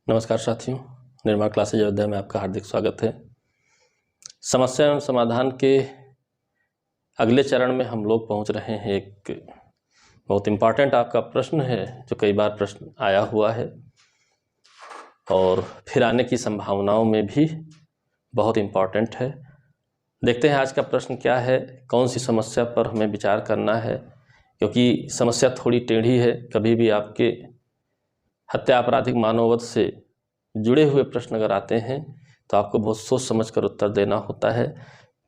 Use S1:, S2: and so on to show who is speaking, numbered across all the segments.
S1: नमस्कार साथियों, निर्माण क्लासेज अयोध्या में आपका हार्दिक स्वागत है। समस्या एवं समाधान के अगले चरण में हम लोग पहुंच रहे हैं। एक बहुत इम्पॉर्टेंट आपका प्रश्न है जो कई बार प्रश्न आया हुआ है और फिर आने की संभावनाओं में भी बहुत इम्पॉर्टेंट है। देखते हैं आज का प्रश्न क्या है, कौन सी समस्या पर हमें विचार करना है, क्योंकि समस्या थोड़ी टेढ़ी है। कभी भी आपके हत्या आपराधिक मानववध से जुड़े हुए प्रश्न अगर आते हैं तो आपको बहुत सोच समझ कर उत्तर देना होता है।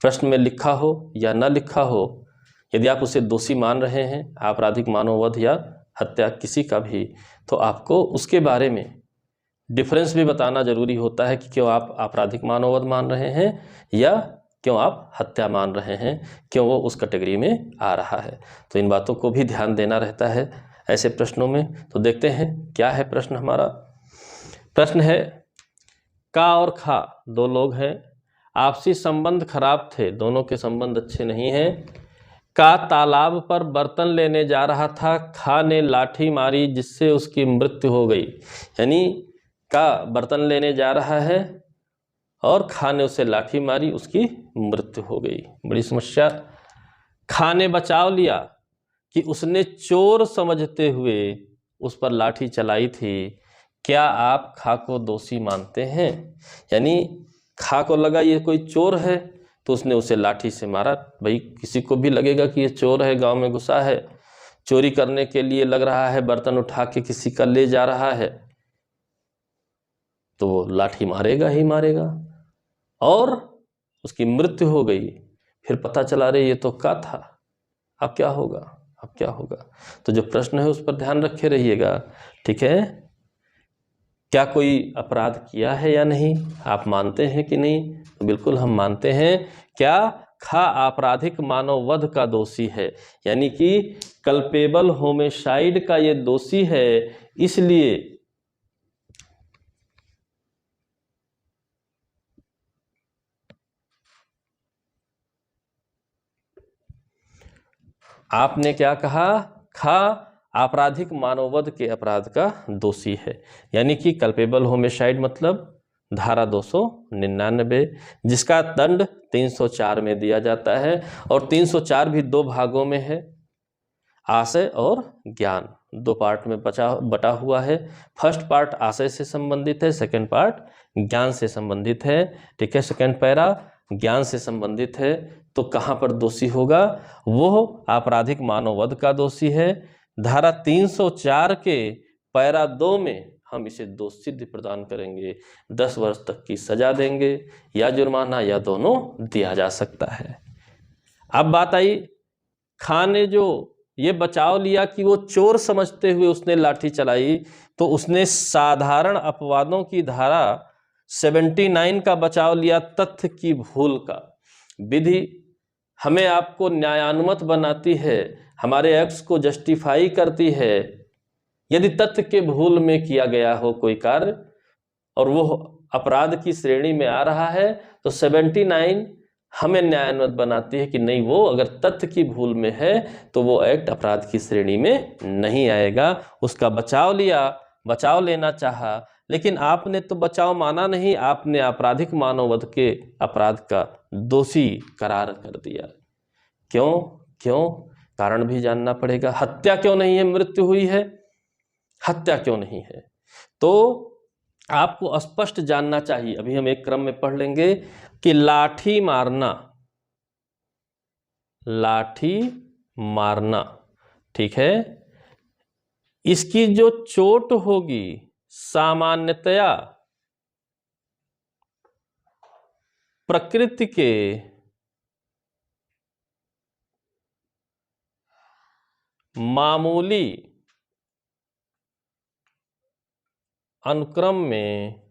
S1: प्रश्न में लिखा हो या न लिखा हो, यदि आप उसे दोषी मान रहे हैं, आपराधिक मानववध या हत्या किसी का भी, तो आपको उसके बारे में डिफरेंस भी बताना जरूरी होता है कि क्यों आप आपराधिक मानववध मान रहे हैं या क्यों आप हत्या मान रहे हैं, क्यों वो उस कैटेगरी में आ रहा है। तो इन बातों को भी ध्यान देना रहता है ऐसे प्रश्नों में। तो देखते हैं क्या है प्रश्न हमारा। प्रश्न है, का और खा दो लोग हैं, आपसी संबंध खराब थे, दोनों के संबंध अच्छे नहीं हैं। का तालाब पर बर्तन लेने जा रहा था, खा ने लाठी मारी जिससे उसकी मृत्यु हो गई। यानी का बर्तन लेने जा रहा है और खा ने उसे लाठी मारी, उसकी मृत्यु हो गई। बड़ी समस्या। खा ने बचाव लिया कि उसने चोर समझते हुए उस पर लाठी चलाई थी। क्या आप खा को दोषी मानते हैं? यानी खा को लगा ये कोई चोर है तो उसने उसे लाठी से मारा। भाई किसी को भी लगेगा कि ये चोर है, गांव में घुसा है, चोरी करने के लिए लग रहा है, बर्तन उठा के किसी का ले जा रहा है, तो वो लाठी मारेगा ही मारेगा। और उसकी मृत्यु हो गई। फिर पता चला रे ये तो का था, अब क्या होगा, अब क्या होगा। तो जो प्रश्न है उस पर ध्यान रखे रहिएगा, ठीक है। क्या कोई अपराध किया है या नहीं, आप मानते हैं कि नहीं? तो बिल्कुल हम मानते हैं। क्या खा आपराधिक मानववध का दोषी है, यानी कि कल्पेबल होमिसाइड का ये दोषी है। इसलिए आपने क्या कहा, खा आपराधिक मानववध के अपराध का दोषी है। यानी कि कल्पेबल होमिसाइड मतलब धारा 299, जिसका दंड 304 में दिया जाता है। और 304 भी दो भागों में है, आशय और ज्ञान, दो पार्ट में बटा हुआ है। फर्स्ट पार्ट आशय से संबंधित है, सेकंड पार्ट ज्ञान से संबंधित है, ठीक है। सेकंड पैरा ज्ञान से संबंधित है। तो कहाँ पर दोषी होगा? वो आपराधिक मानववध का दोषी है। धारा 304 के पैरा 2 में हम इसे दोष सिद्ध प्रदान करेंगे, 10 वर्ष तक की सजा देंगे या जुर्माना या दोनों दिया जा सकता है। अब बात आई, खान ने जो ये बचाव लिया कि वो चोर समझते हुए उसने लाठी चलाई, तो उसने साधारण अपवादों की धारा 79 का बचाव लिया, तथ्य की भूल का। विधि हमें आपको न्यायानुमत बनाती है, हमारे एक्ट्स को जस्टिफाई करती है। यदि तथ्य के भूल में किया गया हो कोई कार्य और वो अपराध की श्रेणी में आ रहा है, तो 79 हमें न्यायानुमत बनाती है कि नहीं, वो अगर तथ्य की भूल में है तो वो एक्ट अपराध की श्रेणी में नहीं आएगा। उसका बचाव लिया, बचाव लेना चाहा, लेकिन आपने तो बचाव माना नहीं, आपने आपराधिक मानववध के अपराध का दोषी करार कर दिया। क्यों क्यों? कारण भी जानना पड़ेगा। हत्या क्यों नहीं है, मृत्यु हुई है, हत्या क्यों नहीं है, तो आपको स्पष्ट जानना चाहिए। अभी हम एक क्रम में पढ़ लेंगे कि लाठी मारना, लाठी मारना, ठीक है, इसकी जो चोट होगी सामान्यतया प्रकृति के मामूली अनुक्रम में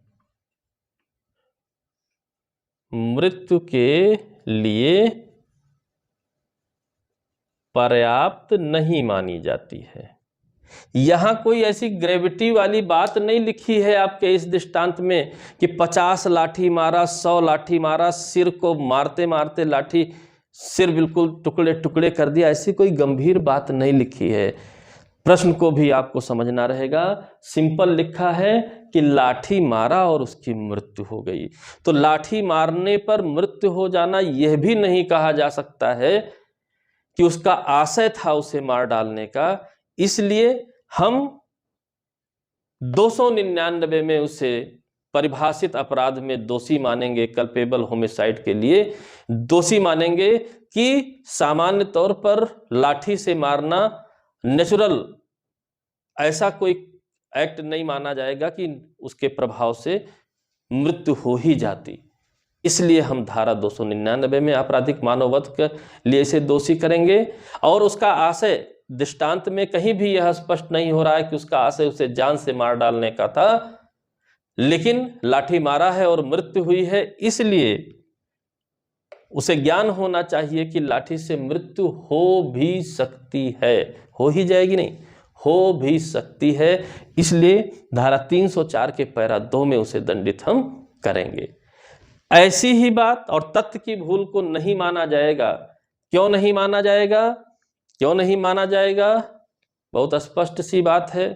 S1: मृत्यु के लिए पर्याप्त नहीं मानी जाती है। यहां कोई ऐसी ग्रेविटी वाली बात नहीं लिखी है आपके इस दृष्टांत में कि 50 लाठी मारा, 100 लाठी मारा, सिर को मारते मारते लाठी सिर बिल्कुल टुकड़े टुकड़े कर दिया, ऐसी कोई गंभीर बात नहीं लिखी है। प्रश्न को भी आपको समझना रहेगा। सिंपल लिखा है कि लाठी मारा और उसकी मृत्यु हो गई। तो लाठी मारने पर मृत्यु हो जाना यह भी नहीं कहा जा सकता है कि उसका आशय था उसे मार डालने का, इसलिए हम 299 में उसे परिभाषित अपराध में दोषी मानेंगे। कल्पेबल होमिसाइड के लिए दोषी मानेंगे कि सामान्य तौर पर लाठी से मारना नेचुरल ऐसा कोई एक्ट नहीं माना जाएगा कि उसके प्रभाव से मृत्यु हो ही जाती। इसलिए हम धारा 299 में आपराधिक मानववध के लिए इसे दोषी करेंगे। और उसका आशय दृष्टांत में कहीं भी यह स्पष्ट नहीं हो रहा है कि उसका आशय उसे जान से मार डालने का था, लेकिन लाठी मारा है और मृत्यु हुई है, इसलिए उसे ज्ञान होना चाहिए कि लाठी से मृत्यु हो भी सकती है। हो ही जाएगी नहीं, हो भी सकती है। इसलिए धारा 304 के पैरा 2 में उसे दंडित हम करेंगे। ऐसी ही बात और तथ्य की भूल को नहीं माना जाएगा। क्यों नहीं माना जाएगा? क्यों नहीं माना जाएगा? बहुत स्पष्ट सी बात है।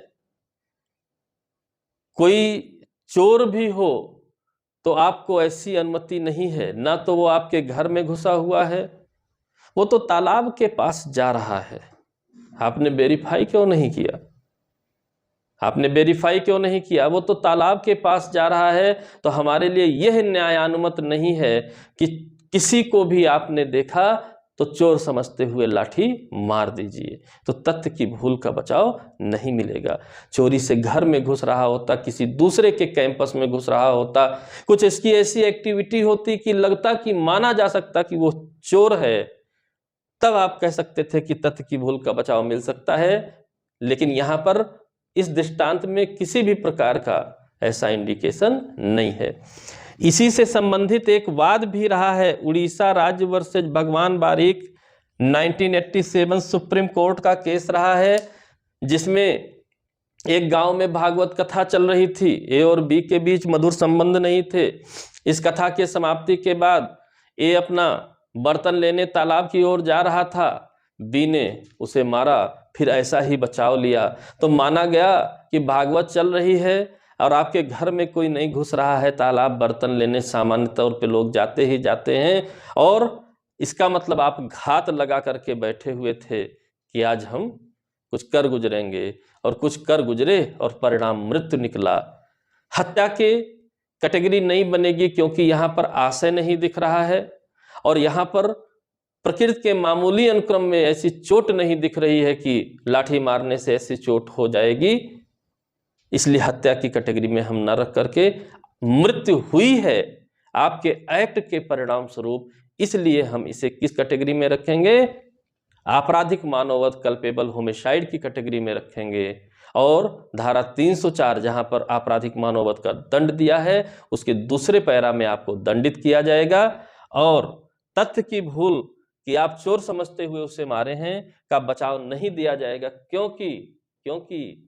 S1: कोई चोर भी हो तो आपको ऐसी अनुमति नहीं है, ना तो वो आपके घर में घुसा हुआ है, वो तो तालाब के पास जा रहा है। आपने वेरीफाई क्यों नहीं किया? आपने वेरीफाई क्यों नहीं किया? वो तो तालाब के पास जा रहा है। तो हमारे लिए यह न्यायानुमत नहीं है कि किसी को भी आपने देखा तो चोर समझते हुए लाठी मार दीजिए। तो तथ्य की भूल का बचाव नहीं मिलेगा। चोरी से घर में घुस रहा होता, किसी दूसरे के कैंपस में घुस रहा होता, कुछ इसकी ऐसी एक्टिविटी होती कि लगता कि माना जा सकता कि वो चोर है, तब आप कह सकते थे कि तथ्य की भूल का बचाव मिल सकता है। लेकिन यहां पर इस दृष्टांत में किसी भी प्रकार का ऐसा इंडिकेशन नहीं है। इसी से संबंधित एक वाद भी रहा है, उड़ीसा राज्य वर्सेज भगवान बारीक 1987 सुप्रीम कोर्ट का केस रहा है, जिसमें एक गांव में भागवत कथा चल रही थी। ए और बी के बीच मधुर संबंध नहीं थे। इस कथा के समाप्ति के बाद ए अपना बर्तन लेने तालाब की ओर जा रहा था, बी ने उसे मारा, फिर ऐसा ही बचाव लिया। तो माना गया कि भागवत चल रही है और आपके घर में कोई नहीं घुस रहा है। तालाब बर्तन लेने सामान्य तौर पे लोग जाते ही जाते हैं, और इसका मतलब आप घात लगा करके बैठे हुए थे कि आज हम कुछ कर गुजरेंगे, और कुछ कर गुजरे और परिणाम मृत्यु निकला। हत्या के कैटेगरी नहीं बनेगी, क्योंकि यहां पर आशय नहीं दिख रहा है, और यहां पर प्रकृति के मामूली अनुक्रम में ऐसी चोट नहीं दिख रही है कि लाठी मारने से ऐसी चोट हो जाएगी। इसलिए हत्या की कैटेगरी में हम न रख करके मृत्यु हुई है आपके एक्ट के परिणाम स्वरूप, इसलिए हम इसे किस कैटेगरी में रखेंगे? आपराधिक मानववध कल्पेबल होमिसाइड की कैटेगरी में रखेंगे। और धारा 304 जहां पर आपराधिक मानववध का दंड दिया है, उसके दूसरे पैरा में आपको दंडित किया जाएगा। और तथ्य की भूल कि आप चोर समझते हुए उसे मारे हैं का बचाव नहीं दिया जाएगा, क्योंकि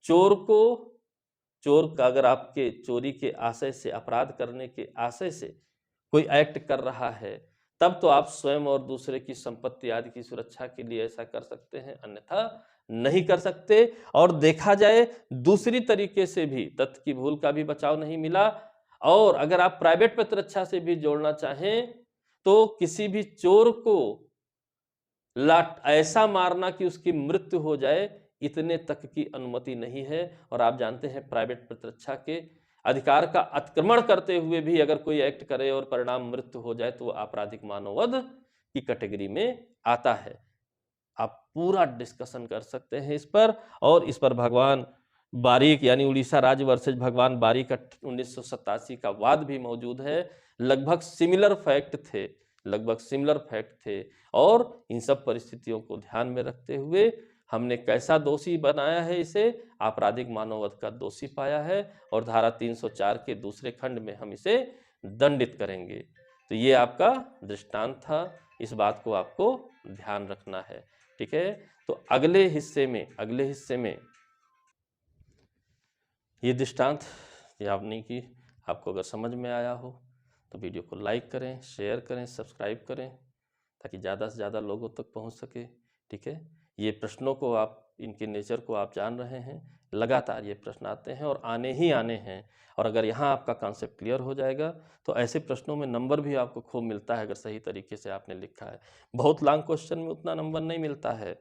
S1: चोर का अगर आपके चोरी के आशय से, अपराध करने के आशय से कोई एक्ट कर रहा है, तब तो आप स्वयं और दूसरे की संपत्ति आदि की सुरक्षा के लिए ऐसा कर सकते हैं, अन्यथा नहीं कर सकते। और देखा जाए दूसरी तरीके से भी तथ्य की भूल का भी बचाव नहीं मिला। और अगर आप प्राइवेट प्रतिरक्षा से भी जोड़ना चाहें तो किसी भी चोर को ऐसा मारना कि उसकी मृत्यु हो जाए, इतने तक की अनुमति नहीं है। और आप जानते हैं प्राइवेट प्रतिरक्षा के अधिकार का अतिक्रमण करते हुए भी अगर कोई एक्ट करे और परिणाम मृत्यु हो जाए तो वो आपराधिक मानववध की कैटेगरी में आता है। आप पूरा डिस्कशन कर सकते हैं इस पर। और इस पर भगवान बारीक यानी उड़ीसा राज्य वर्सेज भगवान बारीक का 1987 का वाद भी मौजूद है। लगभग सिमिलर फैक्ट थे। और इन सब परिस्थितियों को ध्यान में रखते हुए हमने कैसा दोषी बनाया है, इसे आपराधिक मानववध का दोषी पाया है, और धारा 304 के दूसरे खंड में हम इसे दंडित करेंगे। तो ये आपका दृष्टांत था, इस बात को आपको ध्यान रखना है। ठीक है, तो अगले हिस्से में ये दृष्टांत यानी कि आपको अगर समझ में आया हो तो वीडियो को लाइक करें, शेयर करें, सब्सक्राइब करें, ताकि ज़्यादा से ज़्यादा लोगों तक पहुंच सके। ठीक है, ये प्रश्नों को आप इनके नेचर को आप जान रहे हैं। लगातार ये प्रश्न आते हैं और आने ही आने हैं, और अगर यहाँ आपका कॉन्सेप्ट क्लियर हो जाएगा तो ऐसे प्रश्नों में नंबर भी आपको खूब मिलता है, अगर सही तरीके से आपने लिखा है। बहुत लॉन्ग क्वेश्चन में उतना नंबर नहीं मिलता है,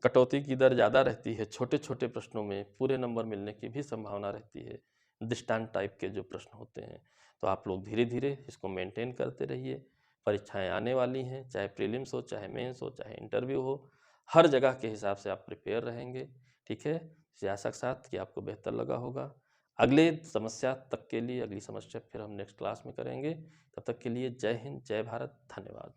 S1: कटौती की दर ज़्यादा रहती है। छोटे छोटे प्रश्नों में पूरे नंबर मिलने की भी संभावना रहती है, दृष्टांत टाइप के जो प्रश्न होते हैं। तो आप लोग धीरे धीरे इसको मेंटेन करते रहिए। परीक्षाएं आने वाली हैं, चाहे प्रीलिम्स हो, चाहे मेंस हो, चाहे इंटरव्यू हो, हर जगह के हिसाब से आप प्रिपेयर रहेंगे। ठीक है, इसी आशा के साथ कि आपको बेहतर लगा होगा। अगले समस्या तक के लिए अगली समस्या फिर हम नेक्स्ट क्लास में करेंगे। तब तक के लिए जय हिंद, जय भारत, धन्यवाद।